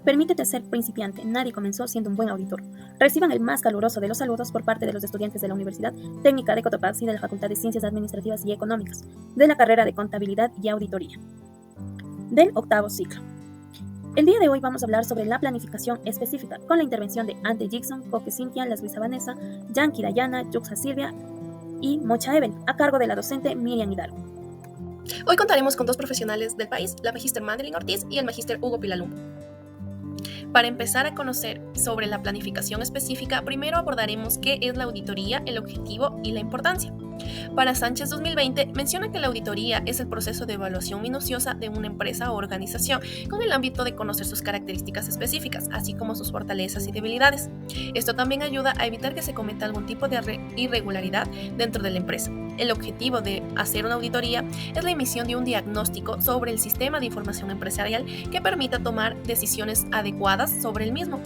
Permítete ser principiante, nadie comenzó siendo un buen auditor. Reciban el más caluroso de los saludos por parte de los estudiantes de la Universidad Técnica de Cotopaxi de la Facultad de Ciencias Administrativas y Económicas, de la carrera de Contabilidad y Auditoría, del octavo ciclo. El día de hoy vamos a hablar sobre la planificación específica con la intervención de Ante Jackson, Coque Cintia, Las Luisa Vanessa, Yanki Dayana, Yuxa Silvia y Mocha Evelyn, a cargo de la docente Miriam Hidalgo. Hoy contaremos con dos profesionales del país, la magíster Madeline Ortiz y el magíster Hugo Pilalumbo. Para empezar a conocer sobre la planificación específica, primero abordaremos qué es la auditoría, el objetivo y la importancia. Para Sánchez 2020 menciona que la auditoría es el proceso de evaluación minuciosa de una empresa o organización con el ámbito de conocer sus características específicas, así como sus fortalezas y debilidades. Esto también ayuda a evitar que se cometa algún tipo de irregularidad dentro de la empresa. El objetivo de hacer una auditoría es la emisión de un diagnóstico sobre el sistema de información empresarial que permita tomar decisiones adecuadas sobre el mismo.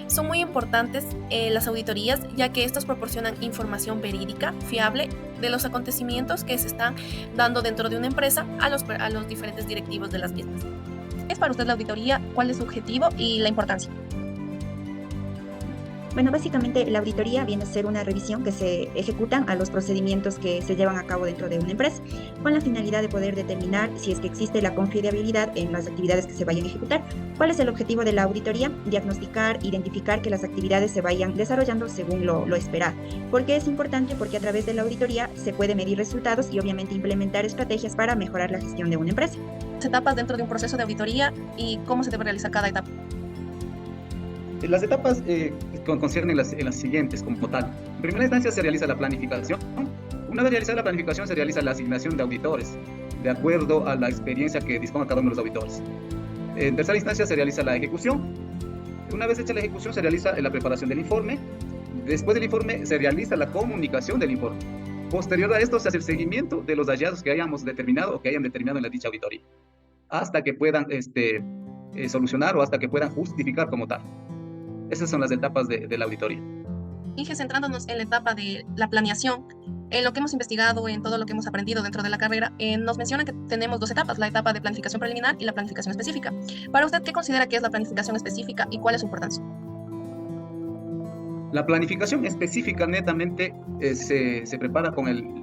Son muy importantes las auditorías, ya que estas proporcionan información verídica, fiable, de los acontecimientos que se están dando dentro de una empresa a los diferentes directivos de las mismas. ¿Qué es para usted la auditoría? ¿Cuál es su objetivo y la importancia? Bueno, básicamente la auditoría viene a ser una revisión que se ejecutan a los procedimientos que se llevan a cabo dentro de una empresa, con la finalidad de poder determinar si es que existe la confiabilidad en las actividades que se vayan a ejecutar. ¿Cuál es el objetivo de la auditoría? Diagnosticar, identificar que las actividades se vayan desarrollando según lo esperado. ¿Por qué es importante? Porque a través de la auditoría se puede medir resultados y obviamente implementar estrategias para mejorar la gestión de una empresa. Las etapas dentro de un proceso de auditoría y cómo se debe realizar cada etapa. Las etapas conciernen en las siguientes como tal. En primera instancia se realiza la planificación. Una vez realizada la planificación se realiza la asignación de auditores, de acuerdo a la experiencia que disponga cada uno de los auditores. En tercera instancia se realiza la ejecución. Una vez hecha la ejecución se realiza la preparación del informe. Después del informe se realiza la comunicación del informe. Posterior a esto se hace el seguimiento de los hallazgos que hayamos determinado o que hayan determinado en la dicha auditoría, hasta que puedan solucionar o hasta que puedan justificar como tal. Esas son las etapas de la auditoría. Inge, centrándonos en la etapa de la planeación, en lo que hemos investigado, en todo lo que hemos aprendido dentro de la carrera, nos menciona que tenemos dos etapas, la etapa de planificación preliminar y la planificación específica. Para usted, ¿qué considera que es la planificación específica y cuál es su importancia? La planificación específica netamente se prepara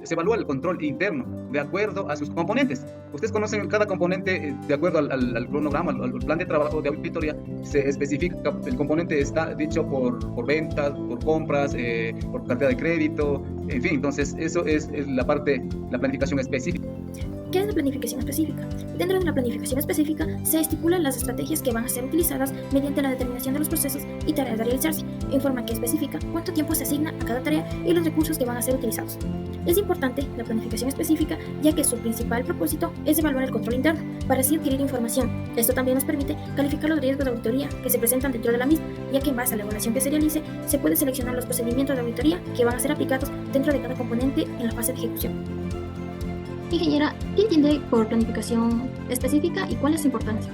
se evalúa el control interno de acuerdo a sus componentes. Ustedes conocen cada componente de acuerdo al cronograma, al plan de trabajo de auditoría. Se especifica, el componente está dicho por ventas, por compras, por cartera de crédito, en fin. Entonces eso es la planificación específica. ¿Qué es la planificación específica? Dentro de la planificación específica se estipulan las estrategias que van a ser utilizadas mediante la determinación de los procesos y tareas a realizarse, en forma que especifica cuánto tiempo se asigna a cada tarea y los recursos que van a ser utilizados. Es importante la planificación específica, ya que su principal propósito es evaluar el control interno, para así adquirir información. Esto también nos permite calificar los riesgos de auditoría que se presentan dentro de la misma, ya que en base a la evaluación que se realice, se puede seleccionar los procedimientos de auditoría que van a ser aplicados dentro de cada componente en la fase de ejecución. Ingeniera, ¿qué entiende por planificación específica y cuál es su importancia?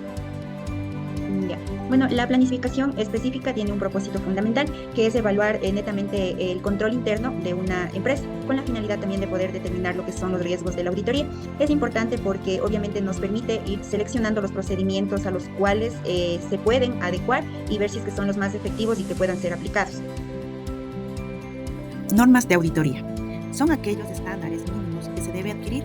Bueno, la planificación específica tiene un propósito fundamental, que es evaluar netamente el control interno de una empresa, con la finalidad también de poder determinar lo que son los riesgos de la auditoría. Es importante porque obviamente nos permite ir seleccionando los procedimientos a los cuales se pueden adecuar y ver si es que son los más efectivos y que puedan ser aplicados. Normas de auditoría. Son aquellos estándares mínimos que se debe adquirir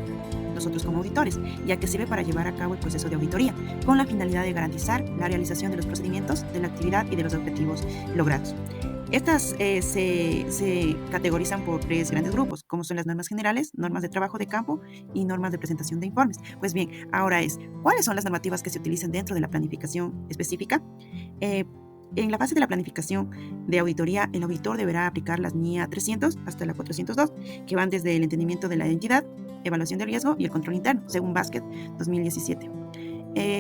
nosotros como auditores, ya que sirve para llevar a cabo el proceso de auditoría, con la finalidad de garantizar la realización de los procedimientos, de la actividad y de los objetivos logrados. Estas se categorizan por tres grandes grupos, como son las normas generales, normas de trabajo de campo y normas de presentación de informes. Pues bien, ahora ¿cuáles son las normativas que se utilizan dentro de la planificación específica? En la fase de la planificación de auditoría, el auditor deberá aplicar las NIA 300 hasta la 402, que van desde el entendimiento de la identidad, evaluación de riesgo y el control interno, según Basket 2017.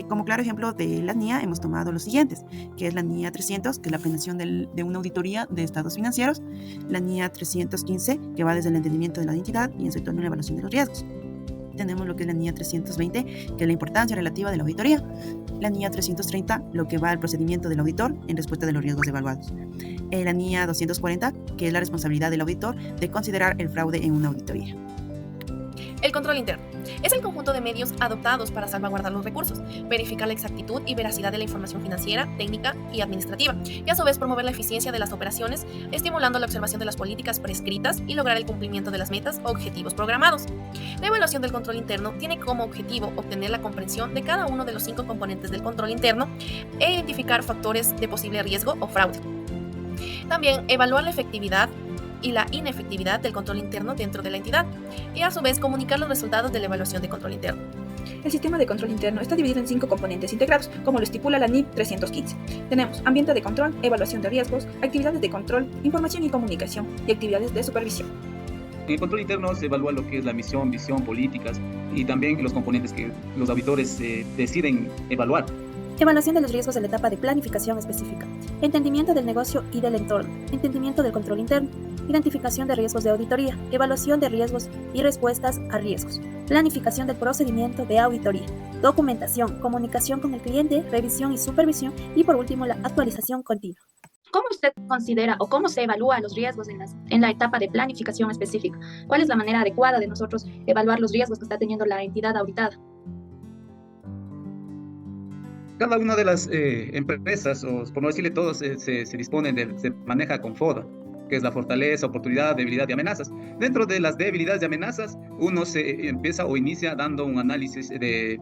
Como claro ejemplo de la NIA hemos tomado los siguientes, que es la NIA 300, que es la planeación de una auditoría de estados financieros, la NIA 315, que va desde el entendimiento de la identidad y en su entorno la evaluación de los riesgos. Tenemos lo que es la NIA 320, que es la importancia relativa de la auditoría. La NIA 330, lo que va al procedimiento del auditor en respuesta de los riesgos evaluados. La NIA 240, que es la responsabilidad del auditor de considerar el fraude en una auditoría. El control interno. Es el conjunto de medios adoptados para salvaguardar los recursos, verificar la exactitud y veracidad de la información financiera, técnica y administrativa, y a su vez promover la eficiencia de las operaciones, estimulando la observación de las políticas prescritas y lograr el cumplimiento de las metas o objetivos programados. La evaluación del control interno tiene como objetivo obtener la comprensión de cada uno de los 5 componentes del control interno e identificar factores de posible riesgo o fraude. También evaluar la efectividad y la inefectividad del control interno dentro de la entidad y a su vez comunicar los resultados de la evaluación de control interno. El sistema de control interno está dividido en 5 componentes integrados, como lo estipula la NIP 315. Tenemos ambiente de control, evaluación de riesgos, actividades de control, información y comunicación y actividades de supervisión. En el control interno se evalúa lo que es la misión, visión, políticas y también los componentes que los auditores deciden evaluar. Evaluación de los riesgos de la etapa de planificación específica. Entendimiento del negocio y del entorno. Entendimiento del control interno. Identificación de riesgos de auditoría. Evaluación de riesgos y respuestas a riesgos. Planificación del procedimiento de auditoría. Documentación, comunicación con el cliente, revisión y supervisión. Y por último, la actualización continua. ¿Cómo usted considera o cómo se evalúa los riesgos en la etapa de planificación específica? ¿Cuál es la manera adecuada de nosotros evaluar los riesgos que está teniendo la entidad auditada? Cada una de las empresas, o por no decirle todos, se disponen se maneja con FODA, que es la fortaleza, oportunidad, debilidad y amenazas. Dentro de las debilidades y amenazas, uno se empieza o inicia dando un análisis de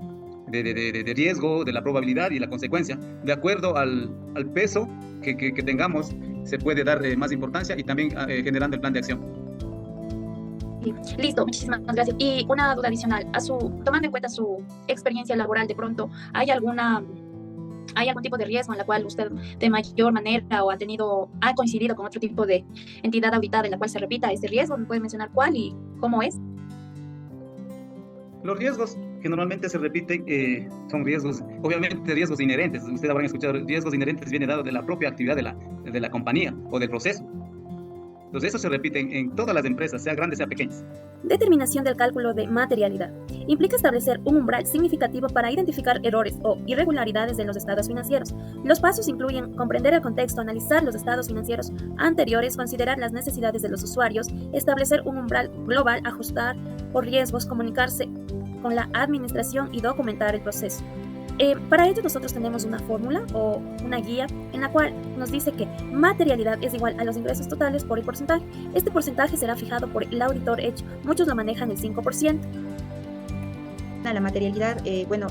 riesgo, de la probabilidad y la consecuencia. De acuerdo al peso que tengamos, se puede dar más importancia y también generando el plan de acción. Listo, muchísimas gracias. Y una duda adicional, tomando en cuenta su experiencia laboral, de pronto, ¿hay algún tipo de riesgo en la cual usted de mayor manera o ha coincidido con otro tipo de entidad auditada en la cual se repita ese riesgo? ¿Me puede mencionar cuál y cómo es? Los riesgos que normalmente se repiten son riesgos, obviamente riesgos inherentes. Ustedes habrán escuchado, riesgos inherentes viene dado de la propia actividad de la compañía o del proceso. Entonces eso se repite en todas las empresas, sea grandes, sea pequeñas. Determinación del cálculo de materialidad. Implica establecer un umbral significativo para identificar errores o irregularidades en los estados financieros. Los pasos incluyen comprender el contexto, analizar los estados financieros anteriores, considerar las necesidades de los usuarios, establecer un umbral global, ajustar por riesgos, comunicarse con la administración y documentar el proceso. Para ello nosotros tenemos una fórmula o una guía en la cual nos dice que materialidad es igual a los ingresos totales por el porcentaje. Este porcentaje será fijado por el auditor hecho. Muchos lo manejan el 5%. La materialidad,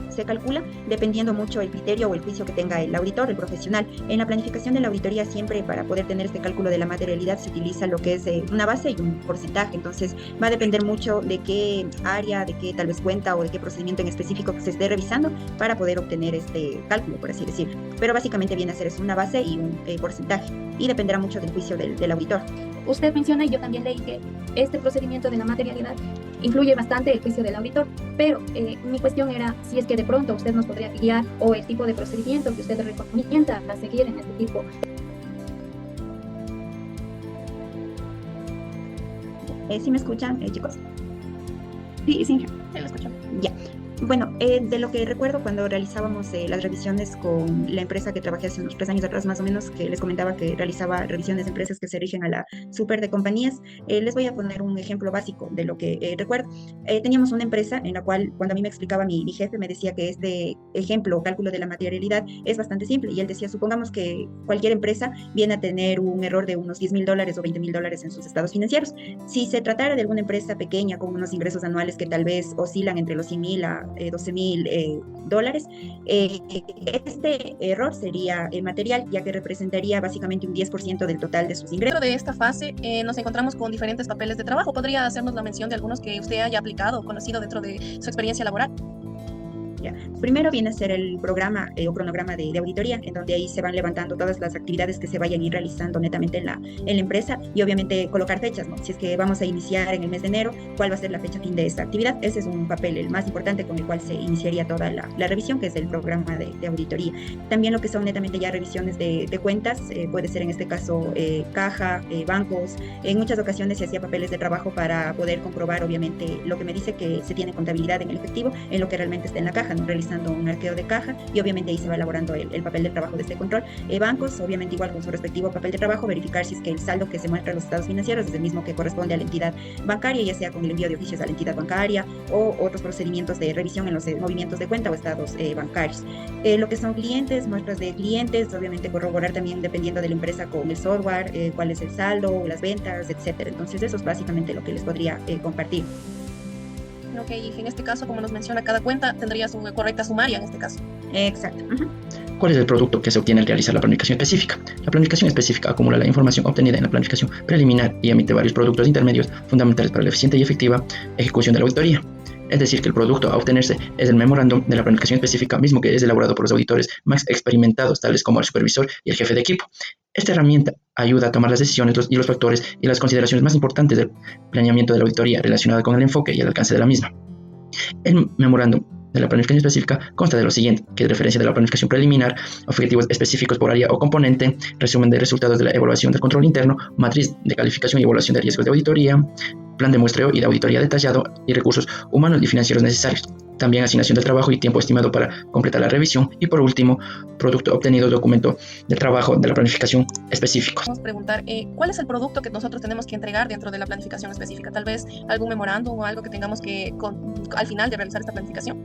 se calcula dependiendo mucho el criterio o el juicio que tenga el auditor, el profesional. En la planificación de la auditoría siempre para poder tener este cálculo de la materialidad se utiliza lo que es una base y un porcentaje. Entonces va a depender mucho de qué área, de qué tal vez cuenta o de qué procedimiento en específico que se esté revisando para poder obtener este cálculo, por así decirlo. Pero básicamente viene a ser una base y un porcentaje y dependerá mucho del juicio del auditor. Usted menciona, y yo también leí, que este procedimiento de la materialidad influye bastante el juicio del auditor, pero mi cuestión era si es que de pronto usted nos podría guiar o el tipo de procedimiento que usted recomienda a seguir en este tipo. ¿Sí me escuchan, chicos? Sí. Sí, lo escucho. Ya. Bueno, de lo que recuerdo cuando realizábamos las revisiones con la empresa que trabajé hace unos 3 años atrás más o menos, que les comentaba que realizaba revisiones de empresas que se rigen a la super de compañías, les voy a poner un ejemplo básico de lo que recuerdo. Teníamos una empresa en la cual cuando a mí me explicaba mi jefe me decía que este ejemplo o cálculo de la materialidad es bastante simple y él decía, supongamos que cualquier empresa viene a tener un error de unos $10,000 o $20,000 en sus estados financieros. Si se tratara de alguna empresa pequeña con unos ingresos anuales que tal vez oscilan entre los $100,000 a $12,000, este error sería material, ya que representaría básicamente un 10% del total de sus ingresos. Dentro de esta fase nos encontramos con diferentes papeles de trabajo. ¿Podría hacernos la mención de algunos que usted haya aplicado o conocido dentro de su experiencia laboral? Ya. Primero viene a ser el programa o cronograma de auditoría, en donde ahí se van levantando todas las actividades que se vayan a ir realizando netamente en la empresa y obviamente colocar fechas, ¿no? Si es que vamos a iniciar en el mes de enero, ¿cuál va a ser la fecha fin de esta actividad? Ese es un papel el más importante con el cual se iniciaría toda la revisión, que es el programa de auditoría. También lo que son netamente ya revisiones de cuentas, puede ser en este caso caja, bancos. En muchas ocasiones se hacía papeles de trabajo para poder comprobar obviamente lo que me dice que se tiene contabilidad en el efectivo, en lo que realmente está en la caja. caja, ¿no? Realizando un arqueo de caja, y obviamente ahí se va elaborando el papel de trabajo de este control. Bancos, obviamente igual con su respectivo papel de trabajo, verificar si es que el saldo que se muestra en los estados financieros es el mismo que corresponde a la entidad bancaria, ya sea con el envío de oficios a la entidad bancaria o otros procedimientos de revisión en los movimientos de cuenta o estados bancarios. Lo que son clientes, muestras de clientes, obviamente corroborar también dependiendo de la empresa con el software, cuál es el saldo, las ventas, etcétera. Entonces eso es básicamente lo que les podría compartir. Ok, y en este caso, como nos menciona, cada cuenta tendría su correcta sumaria en este caso. Exacto. ¿Cuál es el producto que se obtiene al realizar la planificación específica? La planificación específica acumula la información obtenida en la planificación preliminar y emite varios productos intermedios fundamentales para la eficiente y efectiva ejecución de la auditoría. Es decir, que el producto a obtenerse es el memorándum de la planificación específica, mismo que es elaborado por los auditores más experimentados, tales como el supervisor y el jefe de equipo. Esta herramienta ayuda a tomar las decisiones y los factores y las consideraciones más importantes del planeamiento de la auditoría relacionada con el enfoque y el alcance de la misma. El memorándum de la planificación específica consta de lo siguiente, que es referencia de la planificación preliminar, objetivos específicos por área o componente, resumen de resultados de la evaluación del control interno, matriz de calificación y evaluación de riesgos de auditoría, plan de muestreo y de auditoría detallado y recursos humanos y financieros necesarios. También asignación del trabajo y tiempo estimado para completar la revisión. Y por último, producto obtenido, documento del trabajo de la planificación específico. Vamos a preguntar, ¿cuál es el producto que nosotros tenemos que entregar dentro de la planificación específica? Tal vez algún memorándum o algo que tengamos que, al final de realizar esta planificación.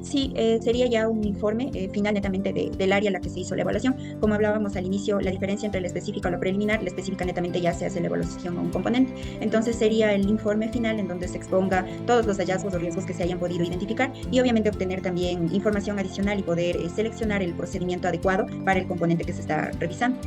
Sí, sería ya un informe final netamente del área a la que se hizo la evaluación. Como hablábamos al inicio, la diferencia entre la específica o la preliminar, la específica netamente ya se hace la evaluación a un componente. Entonces sería el informe final en donde se exponga todos los hallazgos o riesgos que se hayan podido identificar y obviamente obtener también información adicional y poder seleccionar el procedimiento adecuado para el componente que se está revisando.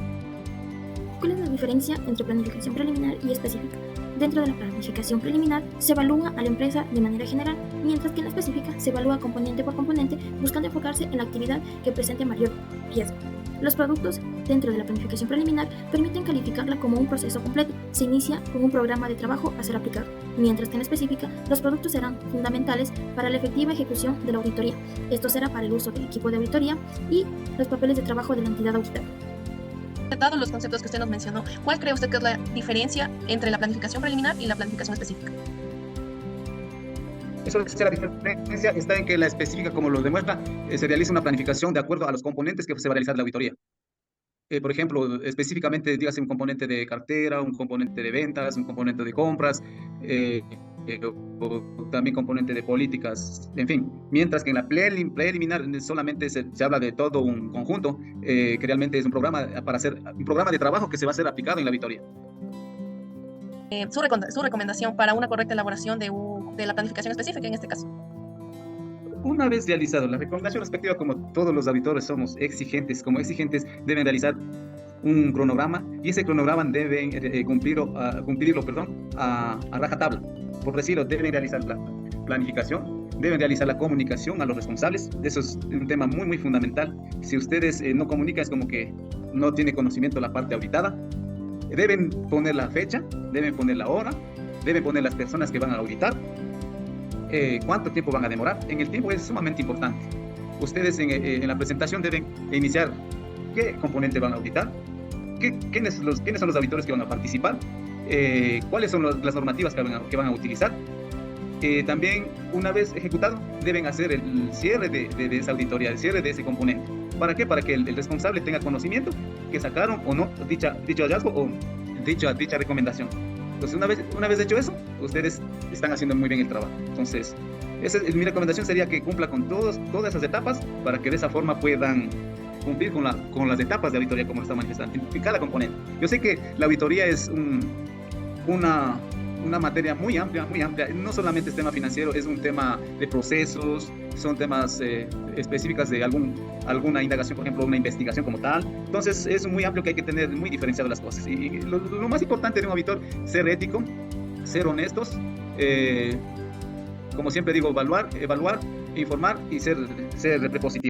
¿Cuál es la diferencia entre planificación preliminar y específica? Dentro de la planificación preliminar se evalúa a la empresa de manera general, mientras que en la específica se evalúa componente por componente, buscando enfocarse en la actividad que presente mayor riesgo. Los productos dentro de la planificación preliminar permiten calificarla como un proceso completo. Se inicia con un programa de trabajo a ser aplicado, mientras que en la específica los productos serán fundamentales para la efectiva ejecución de la auditoría. Esto será para el uso del equipo de auditoría y los papeles de trabajo de la entidad auditada. Dados los conceptos que usted nos mencionó, ¿cuál cree usted que es la diferencia entre la planificación preliminar y la planificación específica? Eso es la diferencia está en que la específica, como lo demuestra, se realiza una planificación de acuerdo a los componentes que se va a realizar la auditoría. Por ejemplo, específicamente, dígase un componente de cartera, un componente de ventas, un componente de compras, o también componente de políticas, en fin. Mientras que en la preliminar solamente se habla de todo un conjunto, que realmente es un programa para hacer un programa de trabajo que se va a ser aplicado en la auditoría. Su recomendación para una correcta elaboración de la planificación específica en este caso. Una vez realizado la recomendación respectiva, como todos los auditores somos exigentes, deben realizar un cronograma y ese cronograma deben cumplirlo a rajatabla. Por decirlo, deben realizar la planificación, deben realizar la comunicación a los responsables. Eso es un tema muy, muy fundamental. Si ustedes no comunican, es como que no tiene conocimiento la parte auditada. Deben poner la fecha, deben poner la hora, deben poner las personas que van a auditar, cuánto tiempo van a demorar. En el tiempo es sumamente importante. Ustedes en la presentación deben iniciar qué componente van a auditar, quiénes son los auditores que van a participar, cuáles son las normativas que van a utilizar. También, una vez ejecutado, deben hacer el cierre de esa auditoría, el cierre de ese componente. ¿Para qué? Para que el responsable tenga conocimiento que sacaron o no dicho hallazgo o dicha recomendación. Entonces, una vez hecho eso, ustedes están haciendo muy bien el trabajo. Entonces, mi recomendación sería que cumpla con todas esas etapas para que de esa forma puedan cumplir con las etapas de auditoría como lo está manifestando en cada componente. Yo sé que la auditoría es una materia muy amplia, no solamente es tema financiero, es un tema de procesos, son temas específicos de alguna indagación, por ejemplo, una investigación como tal. Entonces es muy amplio que hay que tener muy diferenciado las cosas. Y lo más importante de un auditor, ser ético, ser honestos, como siempre digo, evaluar, informar y ser repositivo.